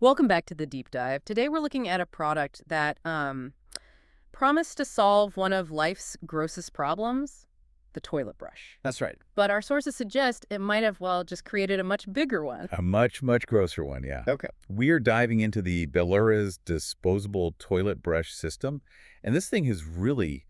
Welcome back to the deep dive. Today we're looking at a product that promised to solve one of life's grossest problems, the toilet brush. That's right. But our sources suggest it might have, well, just created a much bigger one. A much, much grosser one, yeah. Okay. We are diving into the Baloriz Disposable Toilet Brush system, and this thing has really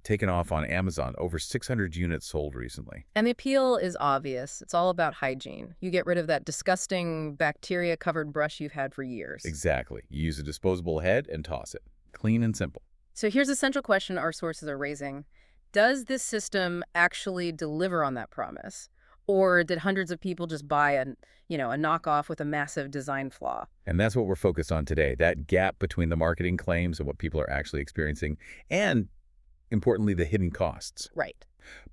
taken off on Amazon. Over 600 units sold recently. And the appeal is obvious. It's all about hygiene. You get rid of that disgusting bacteria-covered brush you've had for years. Exactly. You use a disposable head and toss it. Clean and simple. So here's a central question our sources are raising. Does this system actually deliver on that promise? Or did hundreds of people just buy a knockoff with a massive design flaw? And that's what we're focused on today, that gap between the marketing claims and what people are actually experiencing, and importantly, the hidden costs. Right.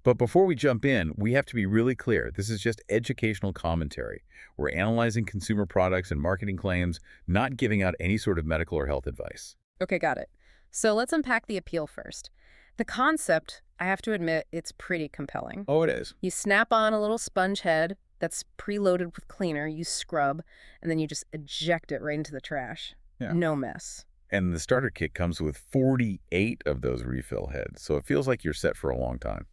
But before we jump in, we have to be really clear. This is just educational commentary. We're analyzing consumer products and marketing claims, not giving out any sort of medical or health advice. Okay, got it. So let's unpack the appeal first. The concept, I have to admit, it's pretty compelling. Oh, it is. You snap on a little sponge head that's preloaded with cleaner, you scrub, and then you just eject it right into the trash. Yeah. No mess. And the starter kit comes with 48 of those refill heads, so it feels like you're set for a long time.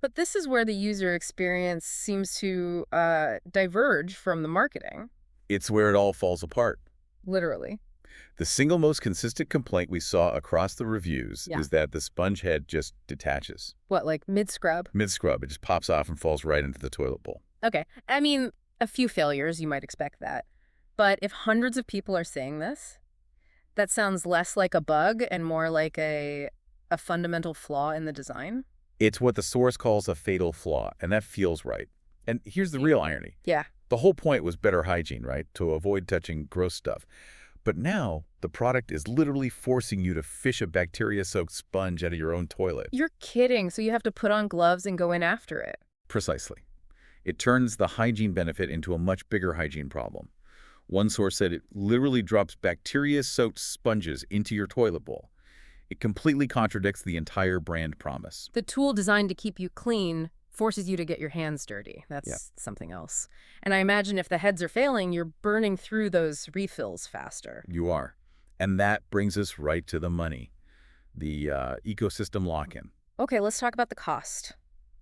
But this is where the user experience seems to diverge from the marketing. It's where it all falls apart. Literally. The single most consistent complaint we saw across the reviews Yeah. is that the sponge head just detaches. What, like mid-scrub? Mid-scrub, it just pops off and falls right into the toilet bowl. Okay. I mean, a few failures, you might expect that. But if hundreds of people are saying this, that sounds less like a bug and more like a fundamental flaw in the design. It's what the source calls a fatal flaw, and that feels right. And here's the real irony. Yeah. The whole point was better hygiene, right? To avoid touching gross stuff. But now, the product is literally forcing you to fish a bacteria-soaked sponge out of your own toilet. You're kidding. So you have to put on gloves and go in after it. Precisely. It turns the hygiene benefit into a much bigger hygiene problem. One source said it literally drops bacteria-soaked sponges into your toilet bowl. It completely contradicts the entire brand promise. The tool designed to keep you clean forces you to get your hands dirty. That's something else. And I imagine if the heads are failing, you're burning through those refills faster. You are. And that brings us right to the money, the ecosystem lock-in. Okay, let's talk about the cost.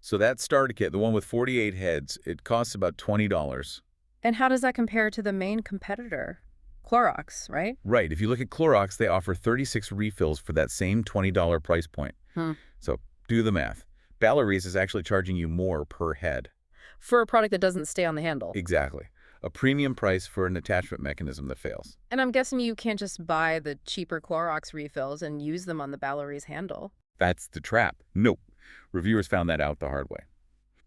So that starter kit, the one with 48 heads, it costs about $20. And how does that compare to the main competitor? Clorox, right? Right. If you look at Clorox, they offer 36 refills for that same $20 price point. So do the math. Baloriz is actually charging you more per head. For a product that doesn't stay on the handle. Exactly. A premium price for an attachment mechanism that fails. And I'm guessing you can't just buy the cheaper Clorox refills and use them on the Baloriz handle. That's the trap. Nope. Reviewers found that out the hard way.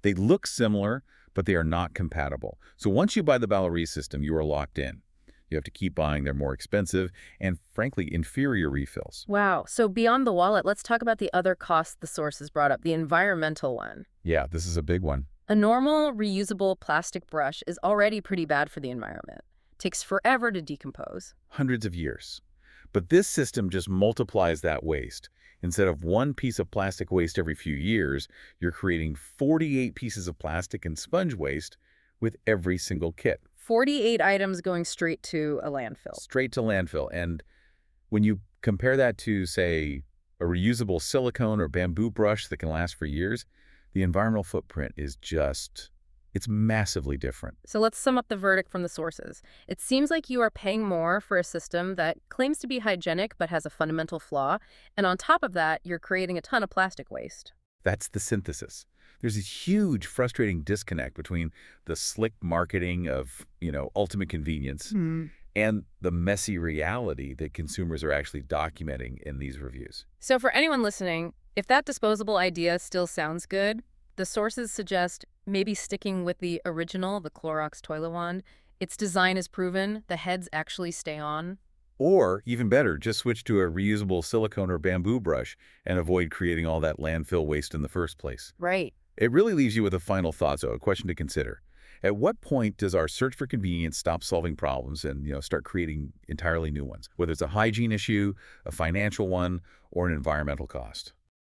They look similar, but they are not compatible. So once you buy the Baloriz system, you are locked in. You have to keep buying their more expensive and, frankly, inferior refills. Wow. So beyond the wallet, let's talk about the other cost the sources brought up, the environmental one. Yeah, this is a big one. A normal reusable plastic brush is already pretty bad for the environment. It takes forever to decompose. Hundreds of years. But this system just multiplies that waste. Instead of one piece of plastic waste every few years, you're creating 48 pieces of plastic and sponge waste with every single kit. 48 items going straight to a landfill. Straight to landfill. And when you compare that to, say, a reusable silicone or bamboo brush that can last for years, the environmental footprint is it's massively different. So let's sum up the verdict from the sources. It seems like you are paying more for a system that claims to be hygienic but has a fundamental flaw. And on top of that, you're creating a ton of plastic waste. That's the synthesis. There's a huge, frustrating disconnect between the slick marketing of, ultimate convenience and the messy reality that consumers are actually documenting in these reviews. So for anyone listening, if that disposable idea still sounds good, the sources suggest maybe sticking with the original, the Clorox toilet wand. Its design is proven. The heads actually stay on. Or, even better, just switch to a reusable silicone or bamboo brush and avoid creating all that landfill waste in the first place. Right. It really leaves you with a final thought, so a question to consider. At what point does our search for convenience stop solving problems and start creating entirely new ones, whether it's a hygiene issue, a financial one, or an environmental cost?